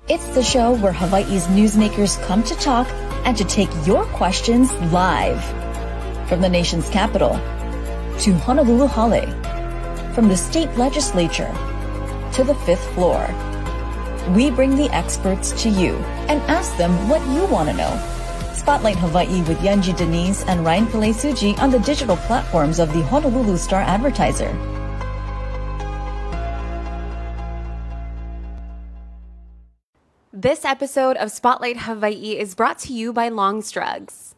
It's the show where Hawaii's newsmakers come to talk and to take your questions live. From the nation's capital to Honolulu Hale, from the state legislature to the fifth floor. We bring the experts to you and ask them what you want to know. Spotlight Hawaii with Yanji Denise and Ryan Pillay-Suji on the digital platforms of the Honolulu Star-Advertiser. This episode of Spotlight Hawaii is brought to you by Long's Drugs.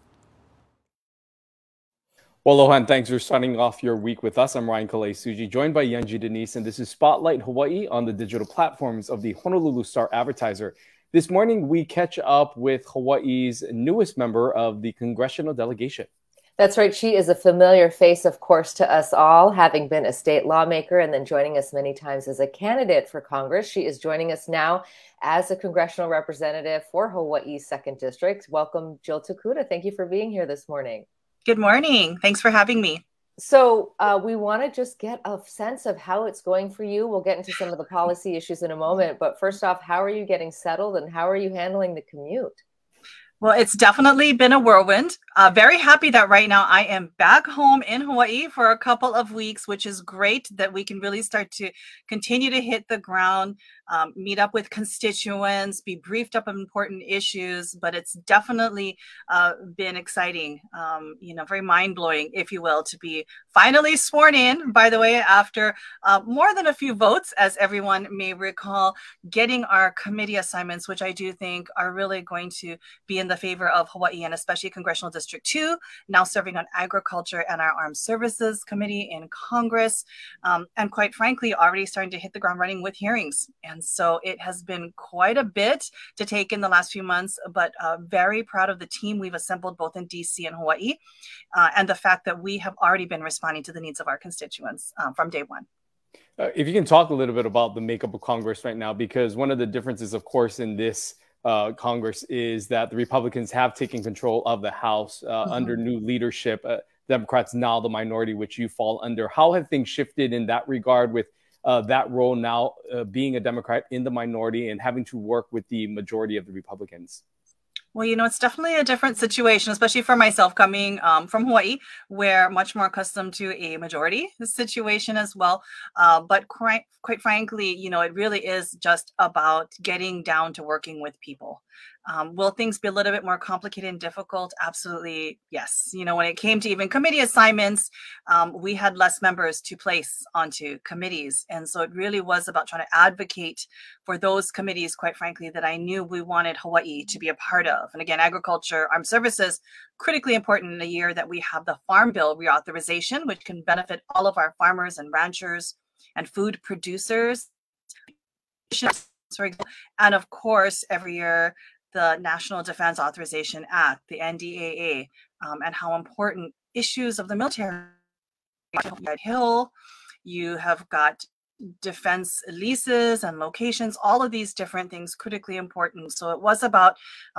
Well, aloha and thanks for starting off your week with us. I'm Ryan Pillay-Suji, joined by Yanji Denise, and this is Spotlight Hawaii on the digital platforms of the Honolulu Star-Advertiser. This morning, we catch up with Hawaii's newest member of the congressional delegation. That's right. She is a familiar face, of course, to us all, having been a state lawmaker and then joining us many times as a candidate for Congress. She is joining us now as a congressional representative for Hawaii's 2nd District. Welcome, Jill Tokuda. Thank you for being here this morning. Good morning. Thanks for having me. So we want to just get a sense of how it's going for you. We'll get into some of the policy issues in a moment. But first off, how are you getting settled and how are you handling the commute? Well, it's definitely been a whirlwind. Very happy that right now I am back home in Hawaii for a couple of weeks, which is great that we can really start to continue to hit the ground, meet up with constituents, be briefed up on important issues. But it's definitely been exciting, very mind-blowing, if you will, to be finally sworn in, by the way, after more than a few votes, as everyone may recall, getting our committee assignments, which I do think are really going to be in the favor of Hawaii and especially Congressional District 2, now serving on Agriculture and our Armed Services Committee in Congress, and quite frankly, already starting to hit the ground running with hearings. And so it has been quite a bit to take in the last few months, but very proud of the team we've assembled both in DC and Hawaii, and the fact that we have already been responding to the needs of our constituents from day one. If you can talk a little bit about the makeup of Congress right now, because one of the differences, of course, in this Congress is that the Republicans have taken control of the House under new leadership. Democrats now the minority, which you fall under. How have things shifted in that regard with that role now being a Democrat in the minority and having to work with the majority of the Republicans? Well, it's definitely a different situation, especially for myself coming from Hawaii, where much more accustomed to a majority situation as well. But quite frankly, it really is just about getting down to working with people. Will things be a little bit more complicated and difficult? Absolutely, yes. When it came to even committee assignments, we had less members to place onto committees. And so it really was about trying to advocate for those committees, quite frankly, that I knew we wanted Hawaii to be a part of. And again, Agriculture, Armed Services, critically important in the year that we have the Farm Bill reauthorization, which can benefit all of our farmers and ranchers and food producers. And of course, every year, the National Defense Authorization Act, the NDAA, and how important issues of the military. Hill, you have got defense leases and locations, all of these different things critically important. So it was about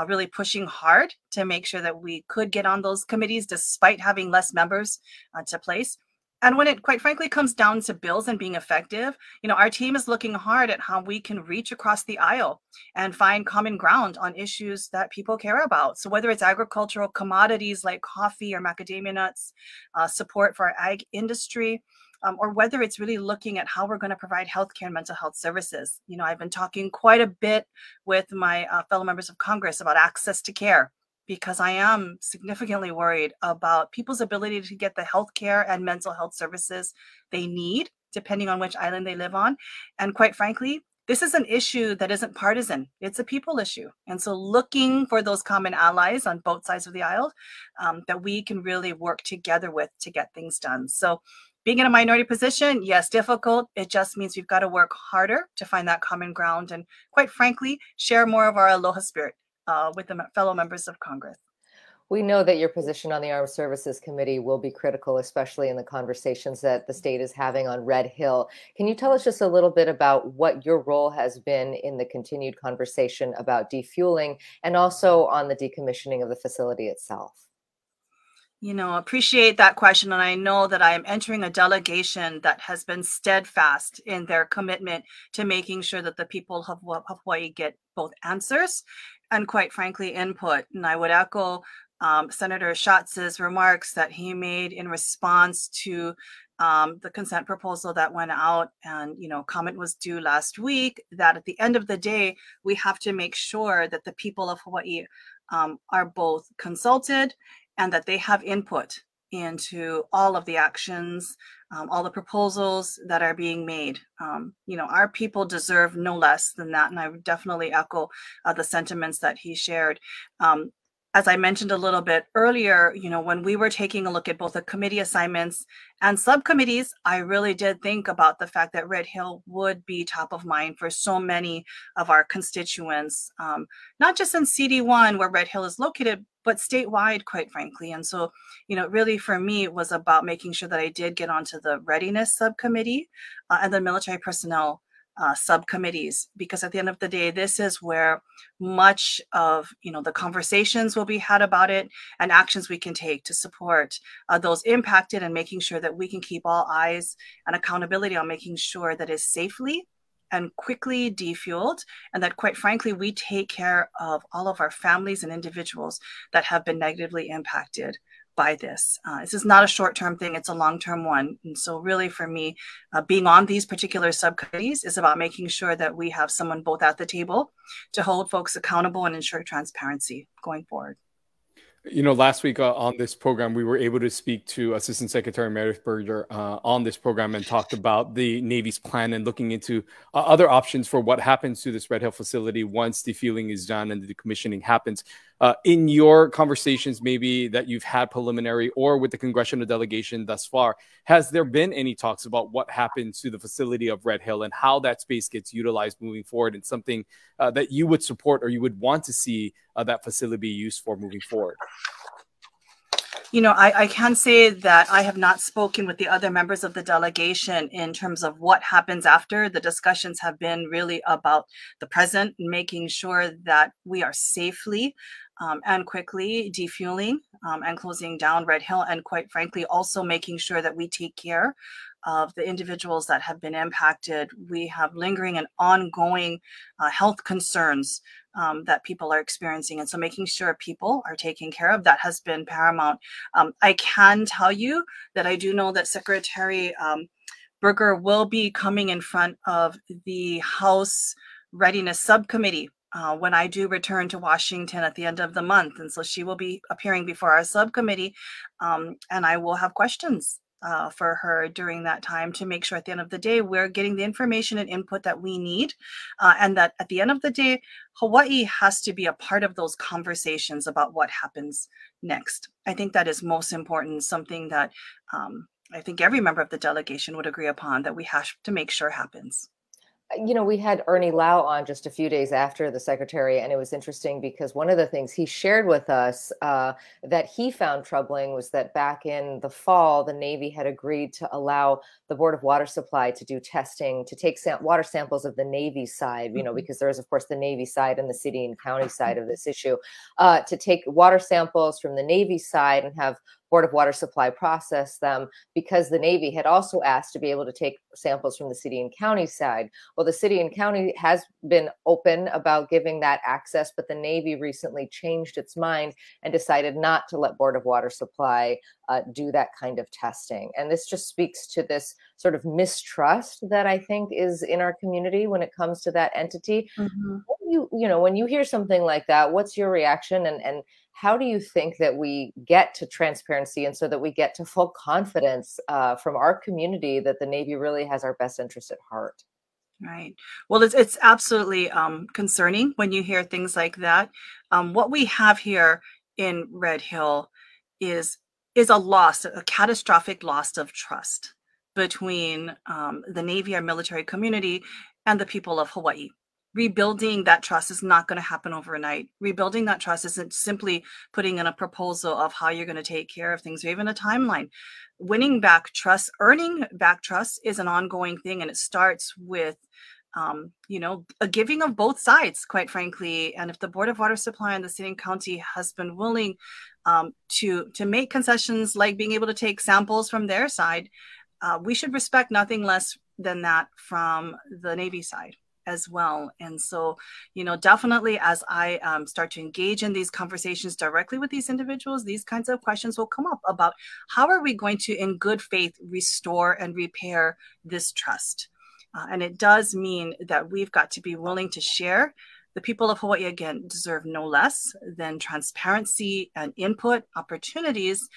really pushing hard to make sure that we could get on those committees despite having less members to place. And when it, quite frankly, comes down to bills and being effective, our team is looking hard at how we can reach across the aisle and find common ground on issues that people care about. So whether it's agricultural commodities like coffee or macadamia nuts, support for our ag industry, or whether it's really looking at how we're going to provide healthcare and mental health services. I've been talking quite a bit with my fellow members of Congress about access to care, because I am significantly worried about people's ability to get the healthcare and mental health services they need, depending on which island they live on. And quite frankly, this is an issue that isn't partisan. It's a people issue. And so looking for those common allies on both sides of the aisle that we can really work together with to get things done. So being in a minority position, yes, difficult. It just means we've got to work harder to find that common ground and, quite frankly, share more of our aloha spirit with the fellow members of Congress. We know that your position on the Armed Services Committee will be critical, especially in the conversations that the state is having on Red Hill. Can you tell us just a little bit about what your role has been in the continued conversation about defueling and also on the decommissioning of the facility itself? Appreciate that question. And I know that I am entering a delegation that has been steadfast in their commitment to making sure that the people of Hawaii get both answers and, quite frankly, input. And I would echo Senator Schatz's remarks that he made in response to the consent proposal that went out, and comment was due last week, that at the end of the day, we have to make sure that the people of Hawaii are both consulted and that they have input into all of the actions, all the proposals that are being made. Our people deserve no less than that. And I would definitely echo the sentiments that he shared. As I mentioned a little bit earlier, when we were taking a look at both the committee assignments and subcommittees, I really did think about the fact that Red Hill would be top of mind for so many of our constituents, not just in CD1 where Red Hill is located, but statewide, quite frankly. And so, really for me, it was about making sure that I did get onto the readiness subcommittee and the military personnel subcommittees, because at the end of the day, this is where much of the conversations will be had about it and actions we can take to support those impacted, and making sure that we can keep all eyes and accountability on making sure that is safely and quickly defueled, and that, quite frankly, we take care of all of our families and individuals that have been negatively impacted by this. This is not a short-term thing, it's a long-term one. And so really for me, being on these particular subcommittees is about making sure that we have someone both at the table to hold folks accountable and ensure transparency going forward. Last week on this program, we were able to speak to Assistant Secretary Meredith Berger on this program and talked about the Navy's plan and looking into other options for what happens to this Red Hill facility once defueling is done and the decommissioning happens. In your conversations, maybe that you've had preliminary or with the congressional delegation thus far, has there been any talks about what happens to the facility of Red Hill and how that space gets utilized moving forward, and something that you would support or you would want to see that facility be used for moving forward? I can say that I have not spoken with the other members of the delegation in terms of what happens after. The discussions have been really about the present, making sure that we are safely and quickly defueling and closing down Red Hill, and quite frankly, also making sure that we take care of the individuals that have been impacted. We have lingering and ongoing health concerns that people are experiencing. And so making sure people are taken care of, that has been paramount. I can tell you that I do know that Secretary Berger will be coming in front of the House Readiness Subcommittee when I do return to Washington at the end of the month. And so she will be appearing before our subcommittee, and I will have questions for her during that time to make sure at the end of the day we're getting the information and input that we need, and that at the end of the day Hawaii has to be a part of those conversations about what happens next. I think that is most important, something that I think every member of the delegation would agree upon, that we have to make sure happens. We had Ernie Lau on just a few days after the secretary, and it was interesting because one of the things he shared with us that he found troubling was that back in the fall, the Navy had agreed to allow the Board of Water Supply to do testing, to take water samples of the Navy side, because there is, of course, the Navy side and the city and county side of this issue, to take water samples from the Navy side and have Board of Water Supply process them, because the Navy had also asked to be able to take samples from the city and county side. Well, the city and county has been open about giving that access, but the Navy recently changed its mind and decided not to let Board of Water Supply do that kind of testing. And this just speaks to this sort of mistrust that I think is in our community when it comes to that entity. When you hear something like that, what's your reaction, and how do you think that we get to transparency, and so that we get to full confidence from our community that the Navy really has our best interest at heart? Right. Well, it's absolutely concerning when you hear things like that. What we have here in Red Hill is a catastrophic loss of trust between the Navy, our military community, and the people of Hawaii. Rebuilding that trust is not going to happen overnight. Rebuilding that trust isn't simply putting in a proposal of how you're going to take care of things or even a timeline. Winning back trust, earning back trust is an ongoing thing, and it starts with you know, a giving of both sides, quite frankly. And if the Board of Water Supply and the city and county has been willing to make concessions, like being able to take samples from their side, we should respect nothing less than that from the Navy side as well. And so, you know, definitely as I start to engage in these conversations directly with these individuals, these kinds of questions will come up about how are we going to, in good faith, restore and repair this trust. And it does mean that we've got to be willing to share. The people of Hawaii, again, deserve no less than transparency and input opportunities.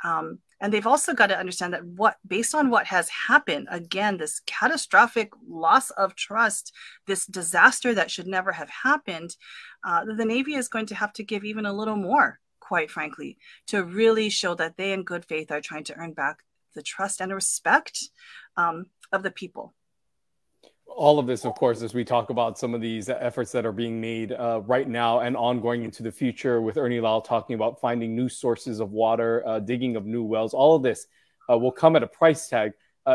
And they've also got to understand that based on what has happened, again, this catastrophic loss of trust, this disaster that should never have happened, the Navy is going to have to give even a little more, quite frankly, to really show that they in good faith are trying to earn back the trust and respect of the people. All of this, of course, as we talk about some of these efforts that are being made right now and ongoing into the future, with Ernie Lau talking about finding new sources of water, digging of new wells, all of this will come at a price tag.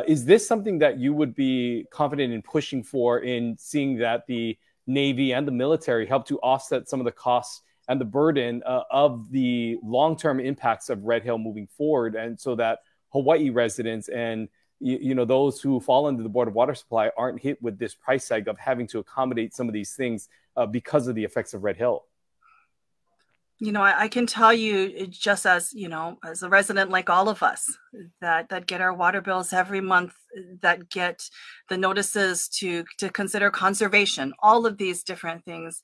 Is this something that you would be confident in pushing for, in seeing that the Navy and the military help to offset some of the costs and the burden of the long-term impacts of Red Hill moving forward, and so that Hawaii residents and you know, those who fall under the Board of Water Supply aren't hit with this price tag of having to accommodate some of these things because of the effects of Red Hill? You know, I can tell you, just as, you know, as a resident like all of us that get our water bills every month, that get the notices to consider conservation, all of these different things,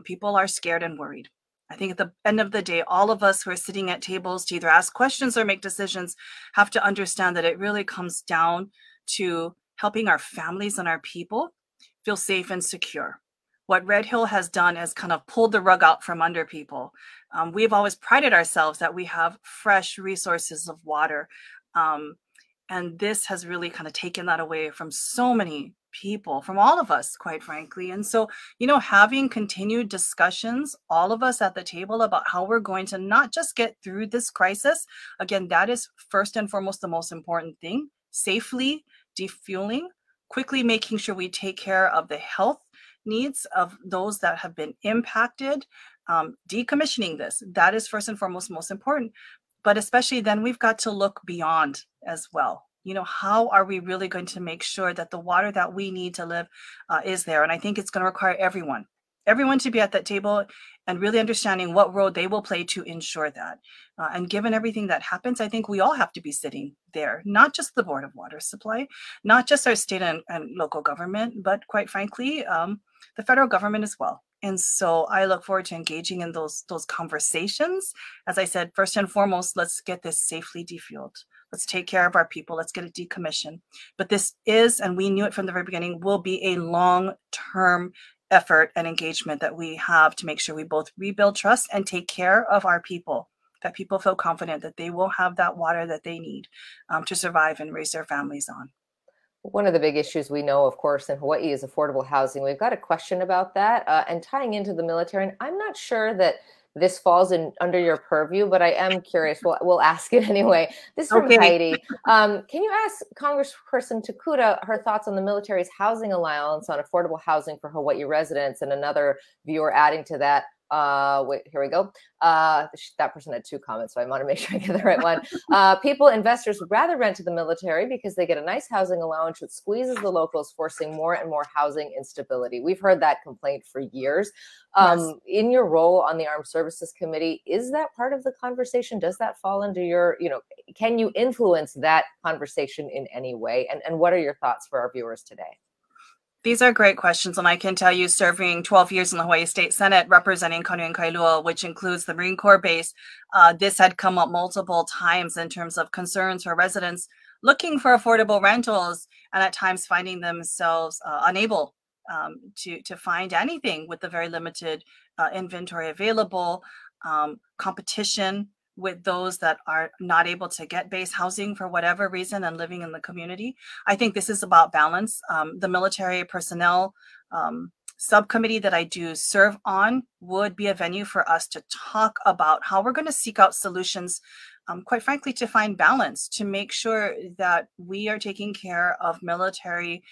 people are scared and worried. I think at the end of the day, all of us who are sitting at tables to either ask questions or make decisions have to understand that it really comes down to helping our families and our people feel safe and secure. What Red Hill has done is kind of pulled the rug out from under people. We've always prided ourselves that we have fresh resources of water. And this has really kind of taken that away from so many people, from all of us, quite frankly. And so, you know, having continued discussions, all of us at the table, about how we're going to not just get through this crisis. Again, that is first and foremost the most important thing. Safely defueling, quickly making sure we take care of the health needs of those that have been impacted, decommissioning this. That is first and foremost most important. But especially then we've got to look beyond as well. You know, how are we really going to make sure that the water that we need to live is there? And I think it's going to require everyone to be at that table and really understanding what role they will play to ensure that. And given everything that happens, I think we all have to be sitting there, not just the Board of Water Supply, not just our state and local government, but quite frankly, the federal government as well. And so I look forward to engaging in those conversations. As I said, first and foremost, let's get this safely defueled. Let's take care of our people. Let's get it decommissioned. But this is, and we knew it from the very beginning, will be a long-term effort and engagement that we have to make sure we both rebuild trust and take care of our people, that people feel confident that they will have that water that they need to survive and raise their families on. One of the big issues we know, of course, in Hawaii is affordable housing. We've got a question about that and tying into the military. And I'm not sure that this falls under your purview, but I am curious. We'll ask it anyway. This is from Heidi. Can you ask Congressperson Tokuda her thoughts on the military's housing allowance on affordable housing for Hawaii residents? And another viewer adding to that, wait, here we go. That person had two comments, so I want to make sure I get the right one. People, investors would rather rent to the military because they get a nice housing allowance, which squeezes the locals, forcing more and more housing instability. We've heard that complaint for years. Yes. In your role on the Armed Services Committee, is that part of the conversation? Does that fall into your, you know, can you influence that conversation in any way? And what are your thoughts for our viewers today? These are great questions, and I can tell you, serving 12 years in the Hawaii State Senate, representing Kaneohe and Kailua, which includes the Marine Corps base, this had come up multiple times in terms of concerns for residents looking for affordable rentals, and at times finding themselves unable to find anything with the very limited inventory available, competition with those that are not able to get base housing for whatever reason and living in the community. I think this is about balance. The military personnel subcommittee that I do serve on would be a venue for us to talk about how we're going to seek out solutions quite frankly, to find balance, to make sure that we are taking care of military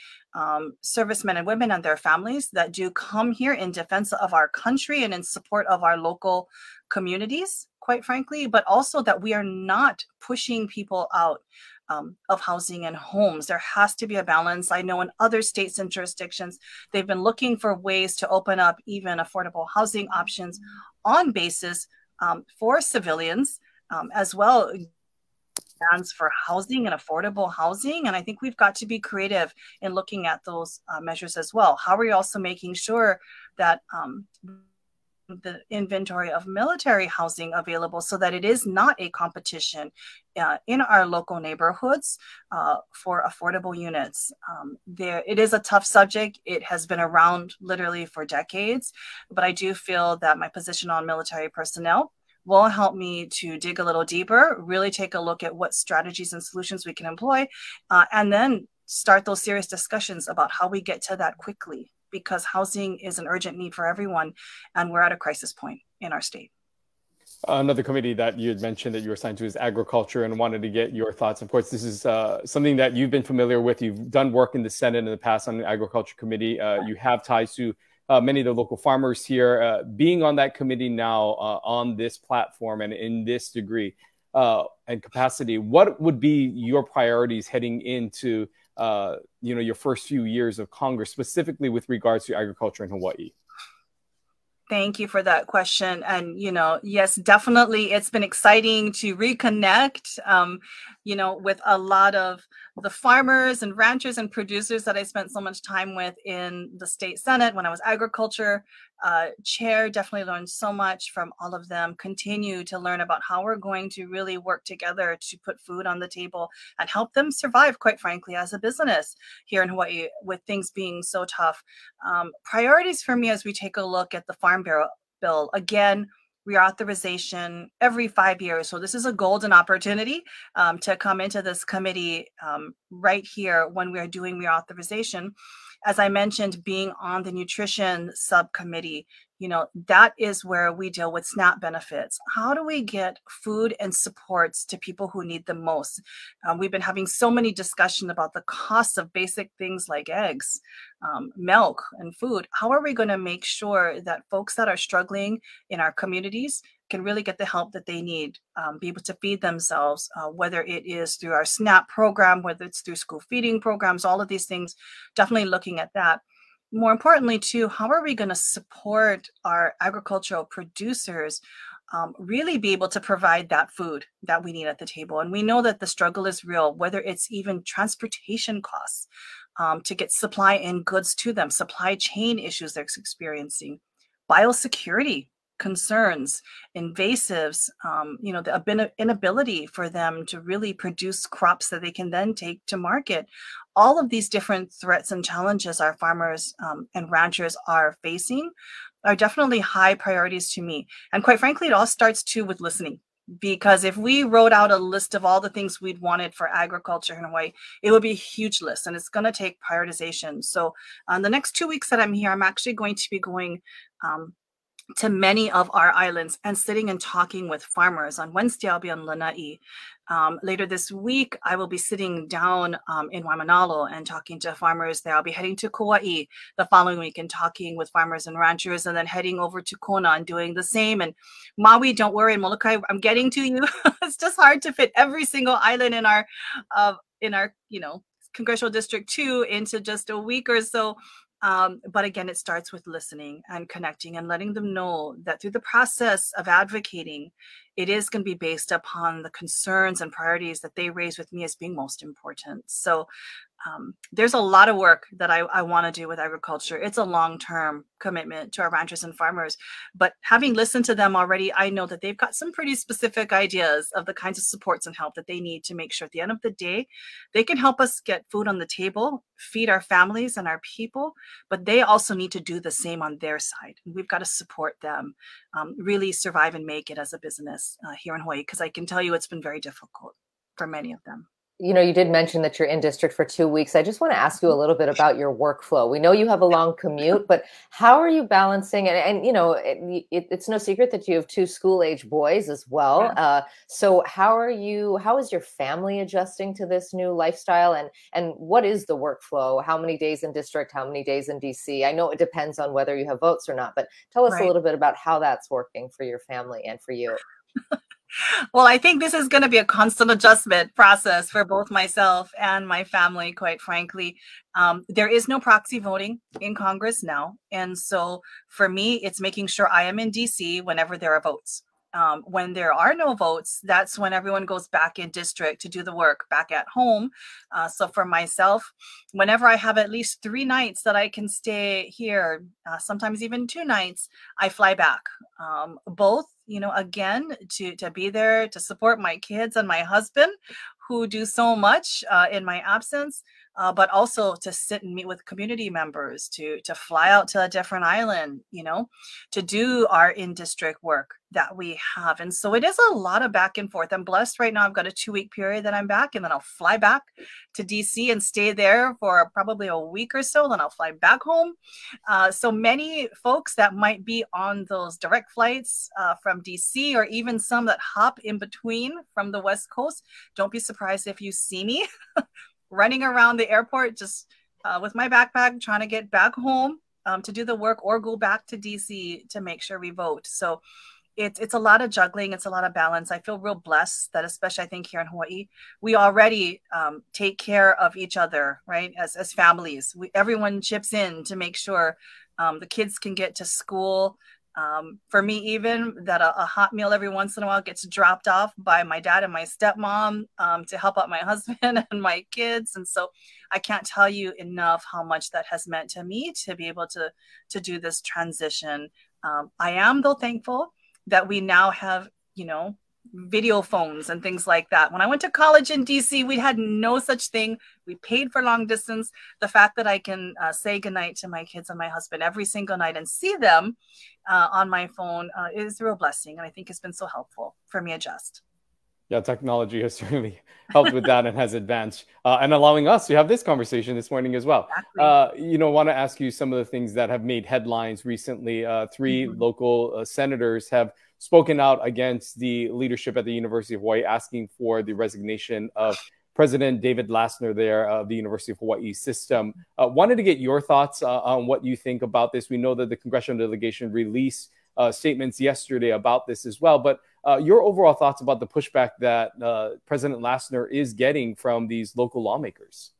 servicemen and women and their families that do come here in defense of our country and in support of our local communities, quite frankly, but also that we are not pushing people out of housing and homes. There has to be a balance. I know in other states and jurisdictions, they've been looking for ways to open up even affordable housing options on basis for civilians, as well plans for housing and affordable housing. And I think we've got to be creative in looking at those measures as well. How are we also making sure that the inventory of military housing available so that it is not a competition in our local neighborhoods for affordable units. It is a tough subject. It has been around literally for decades, but I do feel that my position on military personnel will help me to dig a little deeper, really take a look at what strategies and solutions we can employ, and then start those serious discussions about how we get to that quickly, because housing is an urgent need for everyone, and we're at a crisis point in our state. Another committee that you had mentioned that you were assigned to is agriculture, and wanted to get your thoughts. Of course, this is something that you've been familiar with. You've done work in the Senate in the past on the agriculture committee. You have ties to many of the local farmers here. Being on that committee now on this platform and in this degree and capacity, what would be your priorities heading into your first few years of Congress, specifically with regards to agriculture in Hawaii? Thank you for that question. And, yes, definitely. It's been exciting to reconnect, with a lot of the farmers and ranchers and producers that I spent so much time with in the state Senate when I was agriculture chair. Definitely learned so much from all of them. Continue to learn about how we're going to really work together to put food on the table and help them survive, quite frankly, as a business here in Hawaii with things being so tough. Priorities for me as we take a look at the Farm Bill, again, reauthorization every 5 years. So this is a golden opportunity to come into this committee right here when we are doing reauthorization. As I mentioned, being on the nutrition subcommittee, that is where we deal with SNAP benefits. How do we get food and supports to people who need them most? We've been having so many discussions about the cost of basic things like eggs, milk, and food. How are we going to make sure that folks that are struggling in our communities can really get the help that they need, be able to feed themselves, whether it is through our SNAP program, whether it's through school feeding programs, all of these things, definitely looking at that. More importantly, too, how are we going to support our agricultural producers really be able to provide that food that we need at the table? And we know that the struggle is real, whether it's even transportation costs to get supply and goods to them, supply chain issues they're experiencing, biosecurity concerns, invasives, the inability for them to really produce crops that they can then take to market. All of these different threats and challenges our farmers and ranchers are facing are definitely high priorities to me. And quite frankly, it all starts too with listening. Because if we wrote out a list of all the things we'd wanted for agriculture in Hawaii, it would be a huge list, and it's going to take prioritization. So the next 2 weeks that I'm here, I'm actually going to be going to many of our islands and sitting and talking with farmers. On Wednesday, I'll be on Lanai. Later this week, I will be sitting down in Waimanalo and talking to farmers there. I'll be heading to Kauai the following week and talking with farmers and ranchers, and then heading over to Kona and doing the same. And Maui, don't worry, and Molokai, I'm getting to you. It's just hard to fit every single island in our Congressional District 2 into just a week or so. But again, it starts with listening and connecting and letting them know that through the process of advocating, it is going to be based upon the concerns and priorities that they raise with me as being most important. So there's a lot of work that I want to do with agriculture. It's a long-term commitment to our ranchers and farmers. But having listened to them already, I know that they've got some pretty specific ideas of the kinds of supports and help that they need to make sure at the end of the day, they can help us get food on the table, feed our families and our people, but they also need to do the same on their side. We've got to support them really survive and make it as a business here in Hawaii, because I can tell you it's been very difficult for many of them. you know, you did mention that you're in district for 2 weeks. I just want to ask you a little bit about your workflow. We know you have a long commute, but how are you balancing? And you know, it's no secret that you have 2 school-age boys as well. So how is your family adjusting to this new lifestyle? And what is the workflow? How many days in district? How many days in DC? I know it depends on whether you have votes or not, but tell us a little bit about how that's working for your family and for you. Well, I think this is going to be a constant adjustment process for both myself and my family, quite frankly. There is no proxy voting in Congress now. And so for me, it's making sure I am in DC whenever there are votes. When there are no votes, that's when everyone goes back in district to do the work back at home. So for myself, whenever I have at least 3 nights that I can stay here, sometimes even 2 nights, I fly back. Both, you know, again, to be there to support my kids and my husband, who do so much in my absence, but also to sit and meet with community members, to fly out to a different island, you know, to do our in-district work that we have. And so it is a lot of back and forth. I'm blessed right now. I've got a 2-week period that I'm back, and then I'll fly back to DC and stay there for probably a week or so. Then I'll fly back home. So many folks that might be on those direct flights from DC, or even some that hop in between from the West Coast, don't be surprised if you see me running around the airport just with my backpack, trying to get back home to do the work, or go back to DC to make sure we vote. So it's a lot of juggling. It's a lot of balance. I feel real blessed that, especially I think here in Hawaii, we already take care of each other, right? As families, everyone chips in to make sure the kids can get to school. For me, even that a hot meal every once in a while gets dropped off by my dad and my stepmom to help out my husband and my kids. And so I can't tell you enough how much that has meant to me to be able to do this transition. I am, though, thankful that we now have, you know, video phones and things like that. When I went to college in DC, we had no such thing. We paid for long distance. The fact that I can say goodnight to my kids and my husband every single night and see them on my phone is a real blessing. And I think it's been so helpful for me adjust. Yeah, technology has certainly helped with that and has advanced and allowing us to have this conversation this morning as well. Exactly. You know, want to ask you some of the things that have made headlines recently. 3 local senators have spoken out against the leadership at the University of Hawaii, asking for the resignation of President David Lassner there of the University of Hawaii system. Wanted to get your thoughts on what you think about this. We know that the congressional delegation released statements yesterday about this as well, but your overall thoughts about the pushback that President Lassner is getting from these local lawmakers.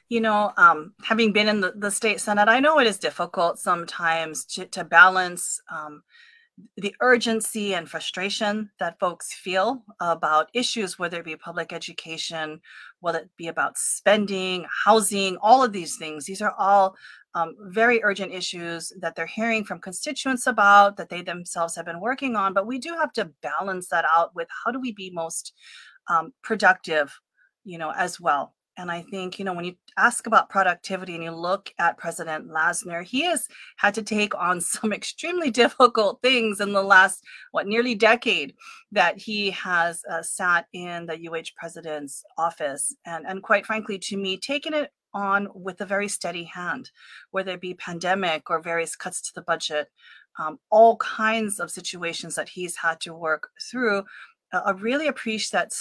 You know, having been in the state Senate, I know it is difficult sometimes to balance the urgency and frustration that folks feel about issues, whether it be public education, whether it be about spending, housing, all of these things. These are all very urgent issues that they're hearing from constituents about, that they themselves have been working on. But we do have to balance that out with how do we be most productive, you know, as well. And I think, you know, when you ask about productivity and you look at President Lassner, he has had to take on some extremely difficult things in the last, nearly decade that he has sat in the UH president's office. And quite frankly, to me, taken it on with a very steady hand, whether it be pandemic or various cuts to the budget, all kinds of situations that he's had to work through. I really appreciate that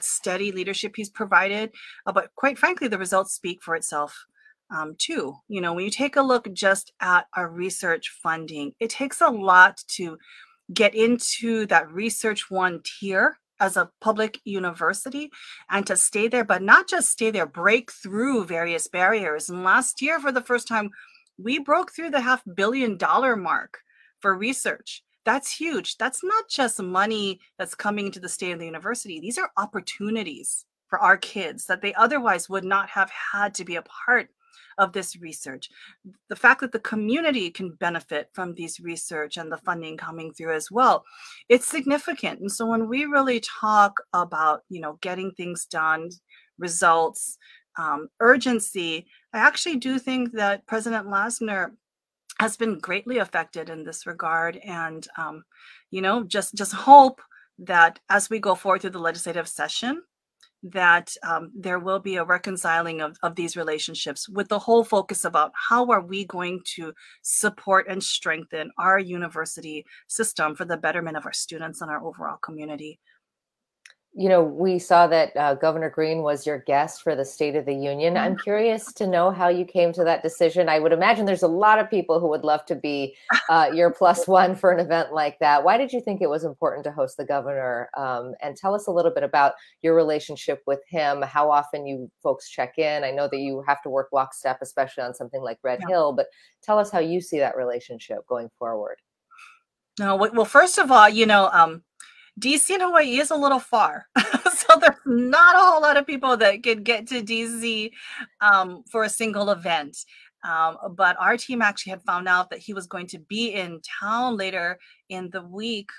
steady leadership he's provided. But quite frankly, the results speak for itself too. You know, when you take a look just at our research funding, it takes a lot to get into that research 1 tier as a public university and to stay there, but not just stay there, break through various barriers. And last year, for the first time, we broke through the $500 million mark for research. That's huge. That's not just money that's coming into the state of the university. These are opportunities for our kids that they otherwise would not have had to be a part of this research. The fact that the community can benefit from these research and the funding coming through as well, it's significant. And so when we really talk about, you know, getting things done, results, urgency, I actually do think that President Lassner has been greatly affected in this regard. And, you know, just hope that as we go forward through the legislative session, that there will be a reconciling of these relationships with the whole focus about how are we going to support and strengthen our university system for the betterment of our students and our overall community. You know, we saw that Governor Green was your guest for the State of the Union. I'm curious to know how you came to that decision. I would imagine there's a lot of people who would love to be your +1 for an event like that. Why did you think it was important to host the governor? And tell us a little bit about your relationship with him, how often you folks check in. I know that you have to work lockstep, especially on something like Red Hill, but tell us how you see that relationship going forward. No, well, first of all, you know, DC and Hawaii is a little far. So there's not a whole lot of people that could get to DC for a single event. But our team actually had found out that he was going to be in town later in the week.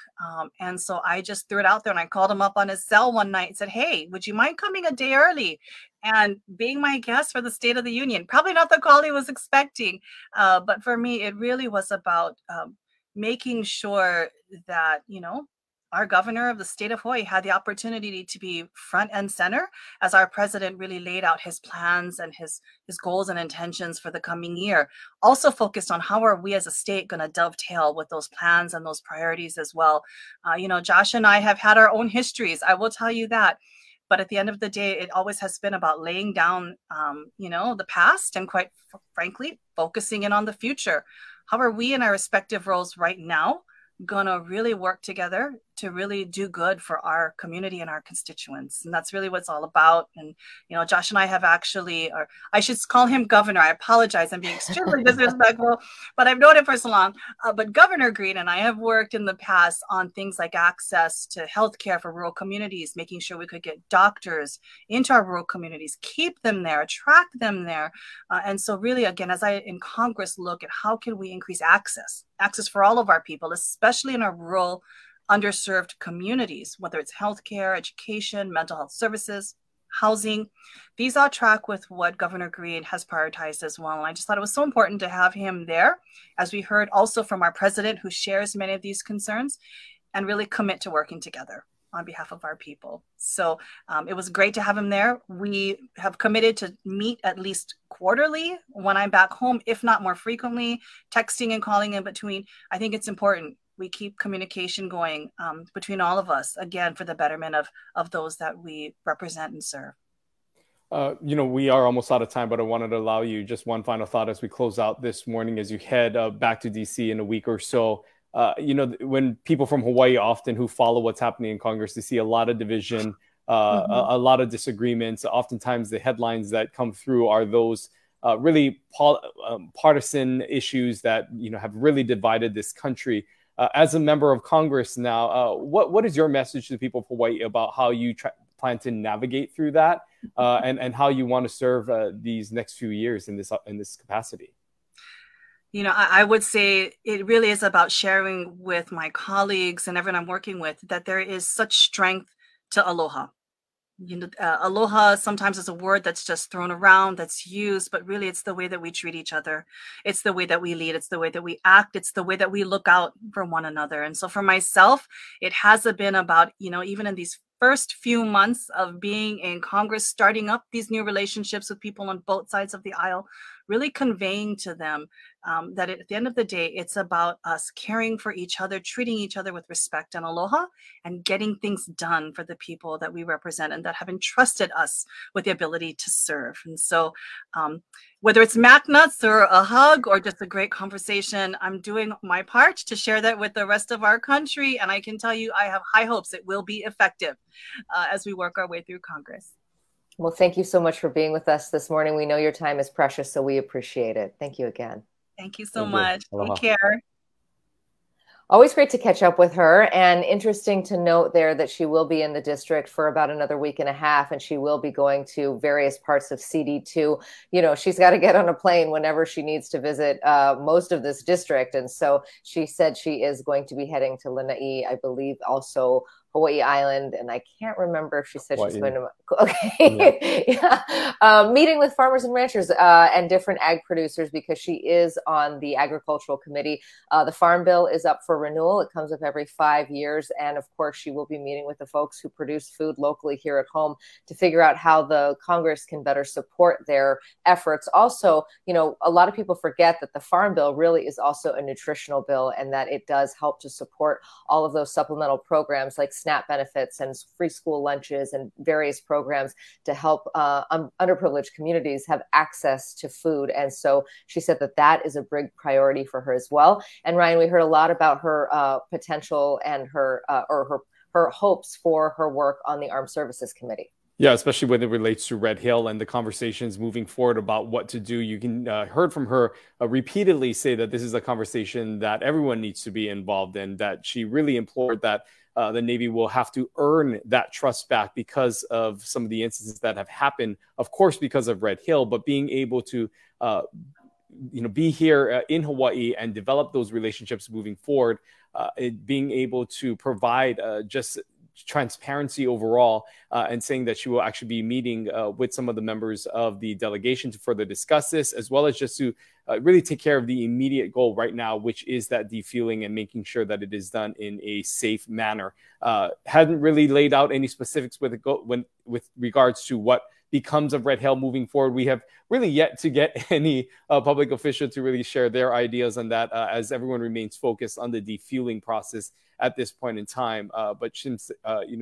And so I just threw it out there and I called him up on his cell one night and said, hey, would you mind coming a day early and being my guest for the State of the Union? Probably not the call he was expecting. But for me, it really was about making sure that, you know, our governor of the state of Hawaii had the opportunity to be front and center as our president really laid out his plans and his goals and intentions for the coming year. Also focused on how are we as a state going to dovetail with those plans and those priorities as well. You know, Josh and I have had our own histories, I will tell you that. But at the end of the day, it always has been about laying down, you know, the past and quite frankly, focusing in on the future. How are we in our respective roles right now gonna really work together to really do good for our community and our constituents? And that's really what it's all about. And, you know, Josh and I have actually, or I should call him governor. I apologize. I'm being extremely disrespectful, but I've known him for so long. But Governor Green and I have worked in the past on things like access to healthcare for rural communities, making sure we could get doctors into our rural communities, keep them there, attract them there. And so really, again, as I in Congress look at how can we increase access for all of our people, especially in our rural underserved communities, whether it's healthcare, education, mental health services, housing. These all track with what Governor Green has prioritized as well. And I just thought it was so important to have him there, as we heard also from our president, who shares many of these concerns, and really commit to working together on behalf of our people. So it was great to have him there. We have committed to meet at least quarterly when I'm back home, if not more frequently, texting and calling in between. I think it's important we keep communication going between all of us, again, for the betterment of those that we represent and serve. You know, we are almost out of time, but I wanted to allow you just one final thought as we close out this morning, as you head back to DC in a week or so. You know, when people from Hawaii often who follow what's happening in Congress, they see a lot of division, a lot of disagreements. Oftentimes the headlines that come through are those really partisan issues that, you know, have really divided this country. As a member of Congress now, what is your message to the people of Hawaii about how you plan to navigate through that and how you want to serve these next few years in this capacity? You know, I would say it really is about sharing with my colleagues and everyone I'm working with that there is such strength to aloha. You know, aloha sometimes is a word that's just thrown around, that's used, but really it's the way that we treat each other. It's the way that we lead. It's the way that we act. It's the way that we look out for one another. And so for myself, it has been about, you know, even in these first few months of being in Congress, starting up these new relationships with people on both sides of the aisle, really conveying to them that at the end of the day, it's about us caring for each other, treating each other with respect and aloha, and getting things done for the people that we represent and that have entrusted us with the ability to serve. And so whether it's mac nuts or a hug or just a great conversation, I'm doing my part to share that with the rest of our country. And I can tell you, I have high hopes it will be effective as we work our way through Congress. Well, thank you so much for being with us this morning. We know your time is precious, so we appreciate it. Thank you again. Thank you so much. Take care. Always great to catch up with her, and interesting to note there that she will be in the district for about another week and a half, and she will be going to various parts of CD2. You know, she's got to get on a plane whenever she needs to visit most of this district. And so she said she is going to be heading to Lanai, I believe, also Hawaii Island, and I can't remember if she said she's going to. Okay. Yeah. Meeting with farmers and ranchers and different ag producers because she is on the agricultural committee. The farm bill is up for renewal. It comes up every 5 years, and of course, she will be meeting with the folks who produce food locally here at home to figure out how the Congress can better support their efforts. Also, you know, a lot of people forget that the farm bill really is also a nutritional bill, and that it does help to support all of those supplemental programs like SNAP benefits and free school lunches and various programs to help underprivileged communities have access to food. And so she said that that is a big priority for her as well. And Ryan, we heard a lot about her potential and her hopes for her work on the Armed Services Committee. Yeah, especially when it relates to Red Hill and the conversations moving forward about what to do. You can heard from her repeatedly say that this is a conversation that everyone needs to be involved in, that she really implored that the Navy will have to earn that trust back because of some of the instances that have happened, of course, because of Red Hill, but being able to be here in Hawaii and develop those relationships moving forward, being able to provide just transparency overall, and saying that she will actually be meeting with some of the members of the delegation to further discuss this, as well as just to really take care of the immediate goal right now, which is that defueling and making sure that it is done in a safe manner. Hadn't really laid out any specifics with regards to what becomes of Red Hill moving forward. We have really yet to get any public official to really share their ideas on that, as everyone remains focused on the defueling process at this point in time. But Shim's,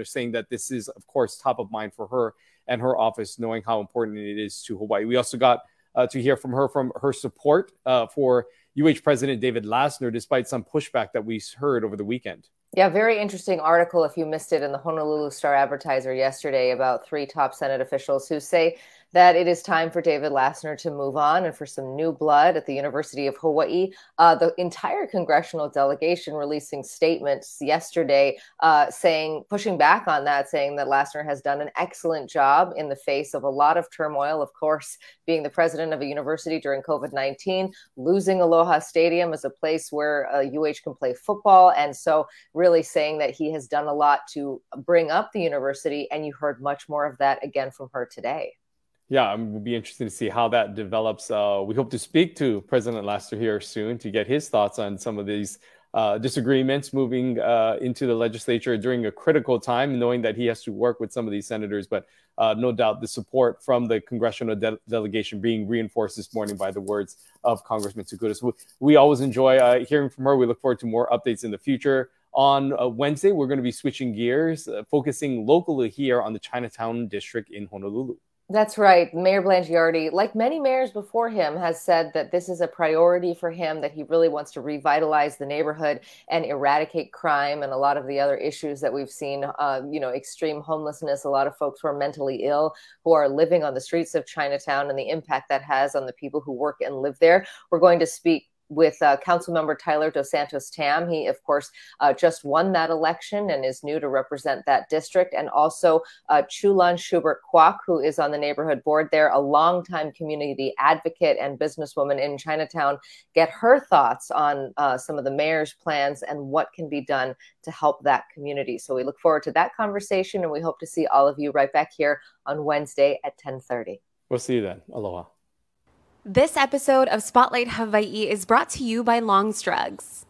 saying that this is, of course, top of mind for her and her office, knowing how important it is to Hawaii. We also got to hear from her support for UH President David Lassner, despite some pushback that we heard over the weekend. Yeah, very interesting article, if you missed it, in the Honolulu Star-Advertiser yesterday about 3 top Senate officials who say that it is time for David Lassner to move on and for some new blood at the University of Hawaii. The entire congressional delegation releasing statements yesterday pushing back on that, saying that Lassner has done an excellent job in the face of a lot of turmoil, of course, being the president of a university during COVID-19, losing Aloha Stadium as a place where UH can play football. And so really saying that he has done a lot to bring up the university. And you heard much more of that again from her today. Yeah, it will be interesting to see how that develops. We hope to speak to President Lassner here soon to get his thoughts on some of these disagreements moving into the legislature during a critical time, knowing that he has to work with some of these senators. But no doubt the support from the congressional delegation being reinforced this morning by the words of Congressman Tokuda. So we always enjoy hearing from her. We look forward to more updates in the future. On Wednesday, we're going to be switching gears, focusing locally here on the Chinatown district in Honolulu. That's right. Mayor Blangiardi, like many mayors before him, has said that this is a priority for him, that he really wants to revitalize the neighborhood and eradicate crime and a lot of the other issues that we've seen, extreme homelessness, a lot of folks who are mentally ill, who are living on the streets of Chinatown, and the impact that has on the people who work and live there. We're going to speak with Councilmember Tyler Dos Santos Tam. He, of course, just won that election and is new to represent that district. And also Chulan Schubert Kwok, who is on the neighborhood board there, a longtime community advocate and businesswoman in Chinatown, get her thoughts on some of the mayor's plans and what can be done to help that community. So we look forward to that conversation, and we hope to see all of you right back here on Wednesday at 10:30. We'll see you then. Aloha. This episode of Spotlight Hawaii is brought to you by Long's Drugs.